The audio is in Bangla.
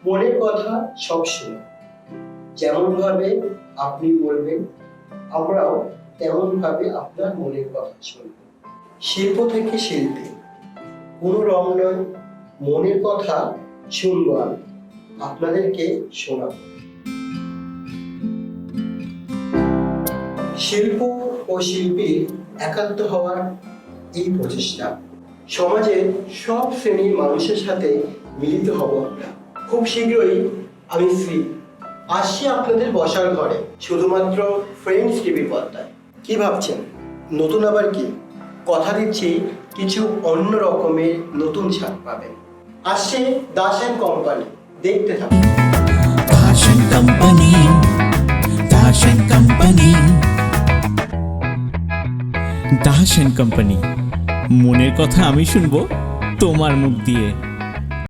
মনের কথা সবসময় যেমন ভাবে আপনি বলবেন, আমরাও তেমন ভাবে আপনার মনের কথা শুনব। শিল্প থেকে শিল্পী, কোনো রং নয়, মনের কথা শুনবো আমি, আপনাদেরকে শোনাবো। শিল্প ও শিল্পীর একাত্ম হওয়ার এই প্রচেষ্টা সমাজের সব শ্রেণীর মানুষের সাথে মিলিত হব আমরা। খুব শীঘ্রই আমি আসছি আপনাদের বসার ঘরে, শুধুমাত্র ফ্রেন্ডস টিভির পর্দায়। কি ভাবছেন নতুন আবার কি? কথা দিচ্ছি কিছু অন্য রকমের নতুন ছাপ পাবেন। আসছে দাস অ্যান্ড কোম্পানি, দেখতে থাকুন। Das and company, Das and company, Das and company, মনের কথা আমি শুনবো তোমার মুখ দিয়ে।